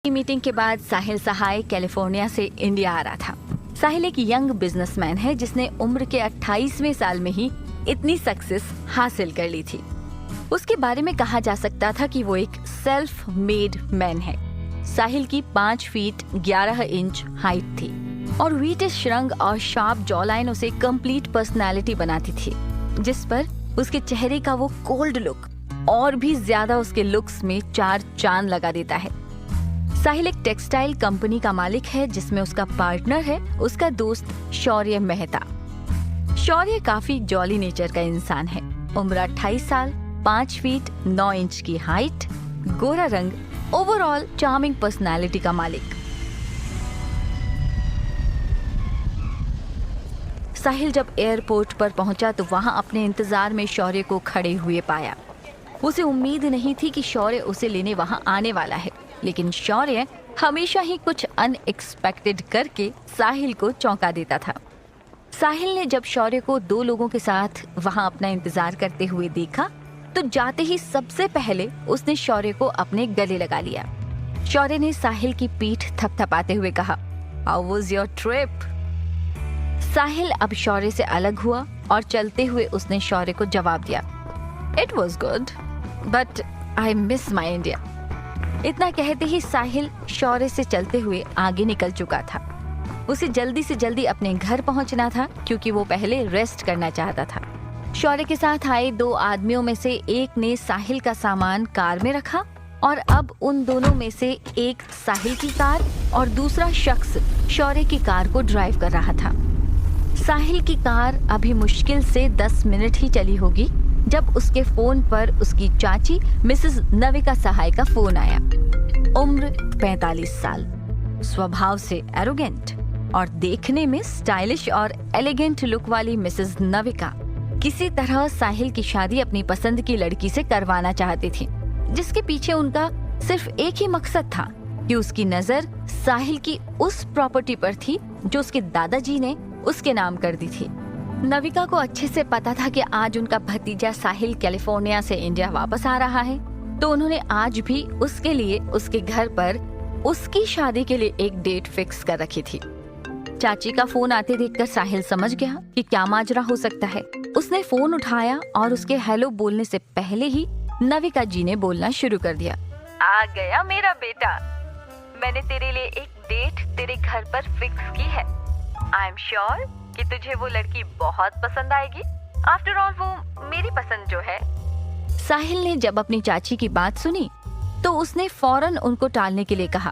Meeting के बाद साहिल सहाय California से इंडिया आ रहा था। साहिल एक यंग बिजनेसमैन है जिसने उम्र के 28वें साल में ही इतनी सक्सेस हासिल कर ली थी। उसके बारे में कहा जा सकता था कि वो एक सेल्फ मेड मैन है। साहिल की 5 फीट 11 इंच हाइट थी और व्हीटिश रंग और शार्प जॉ लाइन उसे कंप्लीट पर्सनालिटी बनाती थी, जिस पर उसके चेहरे का वो कोल्ड लुक और भी ज्यादा उसके लुक्स में 4 चांद लगा देता है। साहिल एक टेक्सटाइल कंपनी का मालिक है जिसमें उसका पार्टनर है उसका दोस्त शौर्य मेहता। शौर्य काफी जॉली नेचर का इंसान है। उम्र 28 साल, 5 फीट 9 इंच की हाइट, गोरा रंग, ओवरऑल चार्मिंग पर्सनालिटी का मालिक। साहिल जब एयरपोर्ट पर पहुंचा तो वहां अपने इंतजार में शौर्य को खड़े हुए पाया। उसे उम्मीद नहीं थी कि शौर्य उसे लेने वहां आने वाला है, लेकिन शौर्य हमेशा ही कुछ अनएक्सपेक्टेड करके साहिल को चौंका देता था। साहिल ने जब शौर्य को 2 लोगों के साथ वहां अपना इंतजार करते हुए देखा तो जाते ही सबसे पहले उसने शौर्य को अपने गले लगा लिया। शौर्य ने साहिल की पीठ थपथपाते हुए कहा, हाउ वाज योर ट्रिप? साहिल अब शौर्य से अलग हुआ और चलते हुए उसने शौर्य को जवाब दिया, it was good but I miss my India. इतना कहते ही साहिल शौर्य से चलते हुए आगे निकल चुका था। उसे जल्दी से जल्दी अपने घर पहुंचना था क्योंकि वो पहले रेस्ट करना चाहता था। शौर्य के साथ आए 2 आदमियों में से एक ने साहिल का सामान कार में रखा और अब उन दोनों में से एक साहिल की कार और दूसरा शख्स शौर्य की कार को ड्राइव कर रहा था। साहिल की कार अभी मुश्किल से 10 मिनट ही चली होगी जब उसके फोन पर उसकी चाची मिसेस नविका सहाय का फोन आया। उम्र 45 साल, स्वभाव से एरोगेंट और देखने में स्टाइलिश और एलिगेंट लुक वाली मिसेस नविका किसी तरह साहिल की शादी अपनी पसंद की लड़की से करवाना चाहती थी, जिसके पीछे उनका सिर्फ एक ही मकसद था कि उसकी नजर साहिल की उस प्रॉपर्टी पर थी जो उसके दादाजी ने उसके नाम कर दी थी। नविका को अच्छे से पता था कि आज उनका भतीजा साहिल कैलिफोर्निया से इंडिया वापस आ रहा है, तो उन्होंने आज भी उसके लिए उसके घर पर उसकी शादी के लिए एक डेट फिक्स कर रखी थी। चाची का फोन आते देखकर साहिल समझ गया कि क्या माजरा हो सकता है। उसने फोन उठाया और उसके हेलो बोलने से पहले ही नविका जी ने बोलना शुरू कर दिया, आ गया मेरा बेटा, मैंने तेरे लिए एक डेट तेरे घर पर फिक्स की है। आई एम श्योर कि तुझे वो लड़की बहुत पसंद आएगी। आफ्टर ऑल वो मेरी पसंद जो है। साहिल ने जब अपनी चाची की बात सुनी तो उसने फौरन उनको टालने के लिए कहा,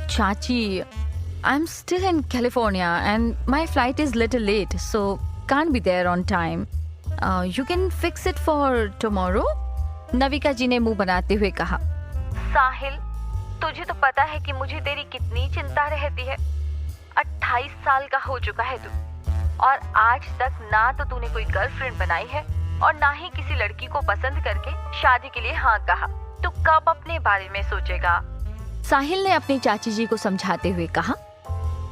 चाची, I am still in California and my flight is little late so can't be there on time. You can fix it for tomorrow. Navika ji ने मुंह बनाते हुए कहा, साहिल, तुझे तो पता है कि मुझे तेरी कितनी चिंता रहती है। 28 साल का हो चुका है तू और आज तक ना तो तूने कोई गर्लफ्रेंड बनाई है और ना ही किसी लड़की को पसंद करके शादी के लिए हाँ कहा। तू कब अपने बारे में सोचेगा? साहिल ने अपनी चाची जी को समझाते हुए कहा,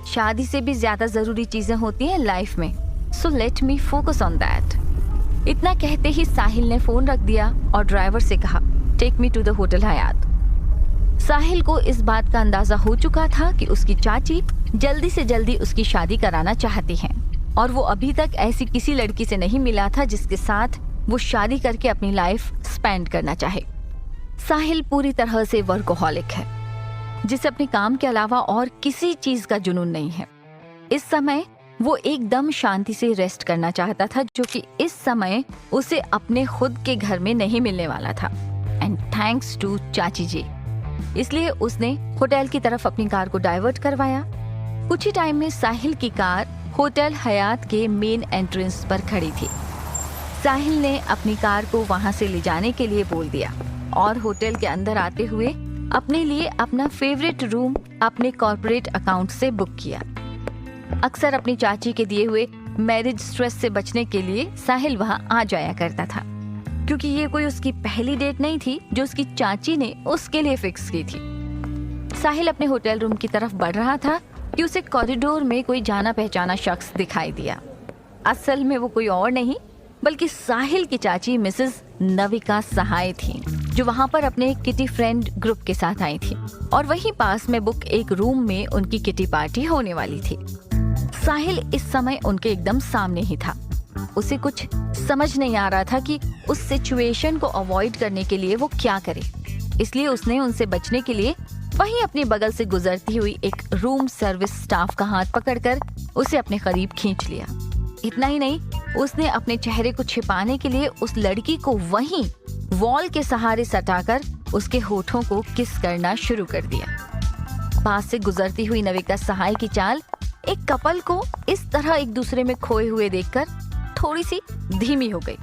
शादी से भी ज्यादा जरूरी चीजें होती हैं लाइफ में, so let me focus on that. इतना कहते ही साहिल ने फोन रख दिया और ड्राइवर से कहा, take me to the hotel Hyatt. Sahil को इस बात का अंदाजा हो चुका था कि उसकी चाची जल्दी से जल्दी उसकी शादी कराना चाहती हैं और वो अभी तक ऐसी किसी लड़की से नहीं मिला था जिसके साथ वो शादी करके अपनी लाइफ स्पेंड करना चाहे। साहिल पूरी तरह से वर्कोहॉलिक है, जिसे अपने काम के अलावा और किसी चीज का जुनून नहीं है। इस समय वो एकदम शांति से रेस्ट करना चाहता था, जो कि इस समय उसे अपने खुद के घर में नहीं मिलने वाला था। एंड थैंक्स टू चाची जी, इसलिए उसने होटल की तरफ अपनी कार को डाइवर्ट करवाया। कुछ ही टाइम में साहिल की कार होटल हयात के मेन एंट्रेंस पर खड़ी थी। साहिल ने अपनी कार को वहां से ले जाने के लिए बोल दिया और होटल के अंदर आते हुए अपने लिए अपना फेवरेट रूम अपने कॉर्पोरेट अकाउंट से बुक किया। अक्सर अपनी चाची के दिए हुए मैरिज स्ट्रेस से बचने के लिए साहिल वहां आ जाया करता था, क्योंकि ये कोई उसकी पहली डेट नहीं थी जो उसकी चाची ने उसके लिए फिक्स की थी। साहिल अपने होटल रूम की तरफ बढ़ रहा था कि उसे कॉरिडोर में कोई जाना पहचाना शख्स दिखाई दिया। असल में वो कोई और नहीं बल्कि साहिल की चाची मिसेस नविका सहाय थी। जो वहाँ पर अपने किटी फ्रेंड ग्रुप के साथ आई थी और वहीं पास में बुक एक रूम में उनकी किटी पार्टी होने वाली थी। साहिल इस समय उनके एकदम सामने ही था। उसे कुछ समझ नहीं आ रहा था कि उस सिचुएशन को अवॉइड करने के लिए वो क्या करे, इसलिए उसने उनसे बचने के लिए वहीं अपने बगल से गुजरती हुई एक रूम सर्विस स्टाफ का हाथ पकड़कर उसे अपने करीब खींच लिया। इतना ही नहीं, उसने अपने चेहरे को छिपाने के लिए उस लड़की को वहीं वॉल के सहारे सटाकर उसके होठों को किस करना शुरू कर दिया। पास से गुजरती हुई नविका सहाय की चाल एक कपल को इस तरह एक दूसरे में खोए हुए देखकर थोड़ी सी धीमी हो गई।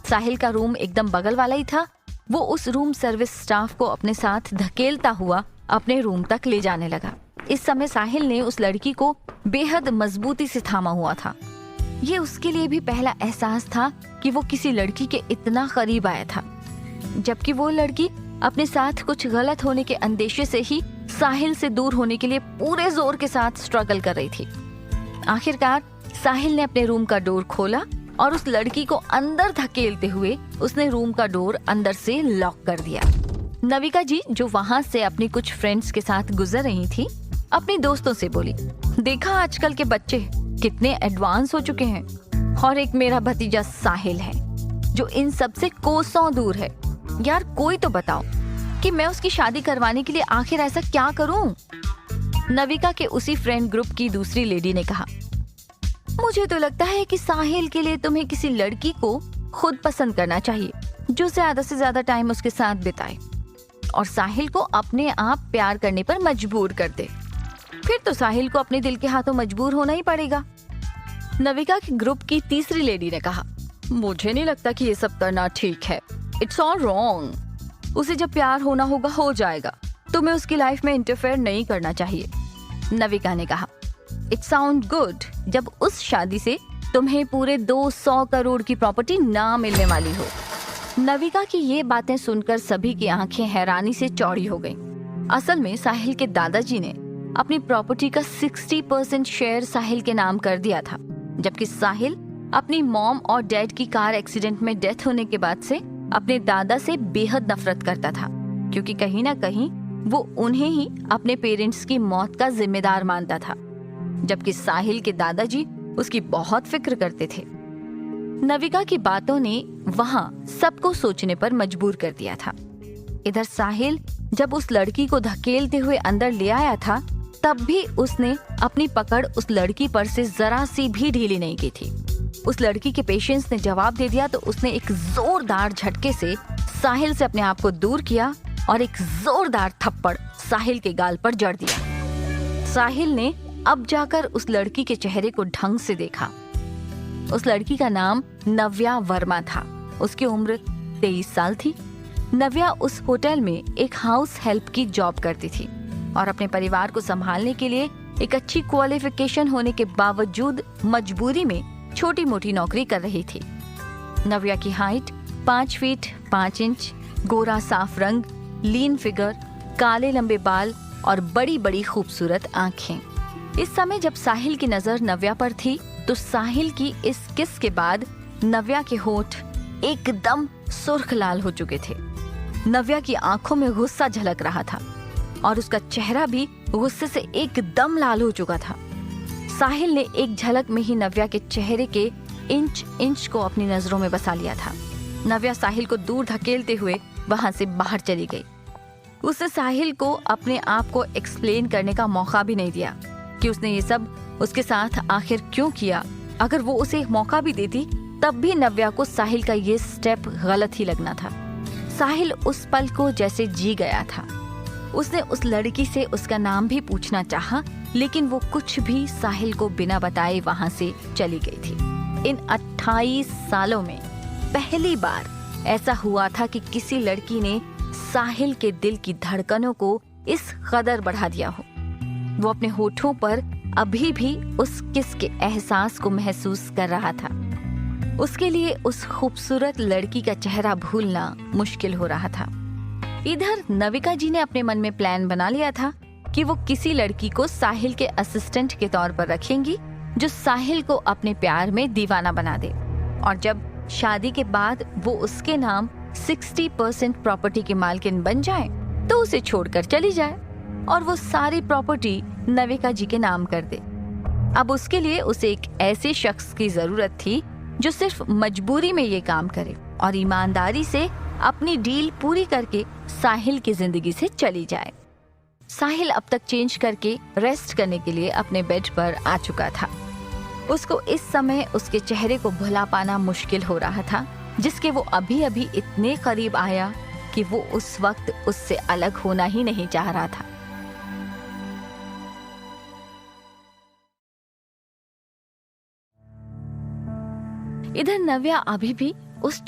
साहिल का रूम एकदम बगल वाला ही था। वो उस रूम सर्विस स्टाफ को अपने साथ धकेलता हुआ अपने रूम तक ले जाने लगा। इस समय साहिल ने उस लड़की को बेहद मजबूती से थामा हुआ था। ये उसके लिए भी पहला एहसास था कि वो किसी लड़की के इतना करीब आया था, जबकि वो लड़की अपने साथ कुछ गलत होने के अंदेशे से ही साहिल से दूर होने के लिए पूरे जोर के साथ स्ट्रगल कर रही थी। आखिरकार साहिल ने अपने रूम का डोर खोला और उस लड़की को अंदर धकेलते हुए उसने रूम का डोर अंदर से लॉक कर दिया। नविका जी, जो वहाँ से अपनी कुछ फ्रेंड्स के साथ गुजर रही थी, अपनी दोस्तों से बोली, देखा आजकल के बच्चे कितने एडवांस हो चुके हैं, और एक मेरा भतीजा साहिल है जो इन सब से कोसों दूर है। यार कोई तो बताओ कि मैं उसकी शादी करवाने के लिए आखिर ऐसा क्या करूं? नविका के उसी फ्रेंड ग्रुप की दूसरी लेडी ने कहा, मुझे तो लगता है कि साहिल के लिए तुम्हें किसी लड़की को खुद पसंद करना चाहिए जो ज्यादा से ज्यादा टाइम उसके साथ बिताए और साहिल को अपने आप प्यार करने पर मजबूर कर दे। फिर तो साहिल को अपने दिल के हाथों मजबूर होना ही पड़ेगा। नविका के ग्रुप की तीसरी लेडी ने कहा, मुझे नहीं लगता कि ये सब करना ठीक है। It's all wrong. उसे जब प्यार होना होगा हो जाएगा, तुम्हें उसकी लाइफ में इंटरफेयर नहीं करना चाहिए। नविका ने कहा, इट साउंड गुड जब उस शादी से तुम्हें पूरे 200 करोड़ की प्रॉपर्टी ना मिलने वाली हो। नविका की ये बातें सुनकर सभी की आंखें हैरानी से चौड़ी हो गईं। असल में साहिल के दादाजी ने अपनी प्रॉपर्टी का 60% शेयर साहिल के नाम कर दिया था, जबकि साहिल अपनी मॉम और डैड की कार एक्सीडेंट में डेथ होने के बाद से अपने दादा से बेहद नफरत करता था, क्योंकि कहीं ना कहीं वो उन्हें ही अपने पेरेंट्स की मौत का जिम्मेदार मानता था, जबकि साहिल के दादाजी उसकी बहुत फिक्र करते थे। नविका की बातों ने वहाँ सबको सोचने पर मजबूर कर दिया था। इधर साहिल जब उस लड़की को धकेलते हुए अंदर ले आया था, तब भी उसने अपनी पकड़ उस लड़की पर से जरा सी भी ढीली नहीं की थी। उस लड़की के पेशेंस ने जवाब दे दिया तो उसने एक जोरदार झटके से साहिल से अपने आप को दूर किया और एक जोरदार थप्पड़ साहिल के गाल पर जड़ दिया। साहिल ने अब जाकर उस लड़की के चेहरे को ढंग से देखा। उस लड़की का नाम नव्या वर्मा था। उसकी उम्र 23 साल थी। नव्या उस होटल में एक हाउस हेल्प की जॉब करती थी और अपने परिवार को संभालने के लिए एक अच्छी क्वालिफिकेशन होने के बावजूद मजबूरी में छोटी मोटी नौकरी कर रही थी। नव्या की हाइट 5 फीट 5 इंच, गोरा साफ रंग, लीन फिगर, काले लंबे बाल और बड़ी बड़ी खूबसूरत आंखें। इस समय जब साहिल की नजर नव्या पर थी तो साहिल की इस किस के बाद नव्या के होठ एकदम सुर्ख लाल हो चुके थे। नव्या की आंखों में गुस्सा झलक रहा था और उसका चेहरा भी गुस्से से एकदम लाल हो चुका था। साहिल ने एक झलक में ही नव्या के चेहरे के इंच इंच को अपनी नजरों में बसा लिया था। नव्या साहिल को दूर धकेलते हुए वहां से बाहर चली गई। उसने साहिल को अपने आप को एक्सप्लेन करने का मौका भी नहीं दिया कि उसने ये सब उसके साथ आखिर क्यों किया। अगर वो उसे एक मौका भी देती तब भी नव्या को साहिल का ये स्टेप गलत ही लगना था। साहिल उस पल को जैसे जी गया था। उसने उस लड़की से उसका नाम भी पूछना चाहा, लेकिन वो कुछ भी साहिल को बिना बताए वहां से चली गई थी। इन 28 सालों में पहली बार ऐसा हुआ था कि किसी लड़की ने साहिल के दिल की धड़कनों को इस कदर बढ़ा दिया हो। वो अपने होठों पर अभी भी उस किस के एहसास को महसूस कर रहा था। उसके लिए उस खूबसूरत लड़की का चेहरा भूलना मुश्किल हो रहा था। इधर नविका जी ने अपने मन में प्लान बना लिया था कि वो किसी लड़की को साहिल के असिस्टेंट के तौर पर रखेंगी जो साहिल को अपने प्यार में दीवाना बना दे, और जब शादी के बाद वो उसके नाम 60% प्रॉपर्टी की मालकिन बन जाए तो उसे छोड़कर चली जाए और वो सारी प्रॉपर्टी नविका जी के नाम कर दे। अब उसके लिए उसे एक ऐसे शख्स की जरूरत थी जो सिर्फ मजबूरी में ये काम करे और ईमानदारी से अपनी डील पूरी करके साहिल की जिंदगी से चली जाए। साहिल अब तक चेंज करके रेस्ट करने के लिए अपने बेड पर आ चुका था। उसको इस समय उसके चेहरे को भुला पाना मुश्किल हो रहा था, जिसके वो अभी अभी इतने करीब आया कि वो उस वक्त उससे अलग होना ही नहीं चाह रहा था। इधर नव्या अभी भी उस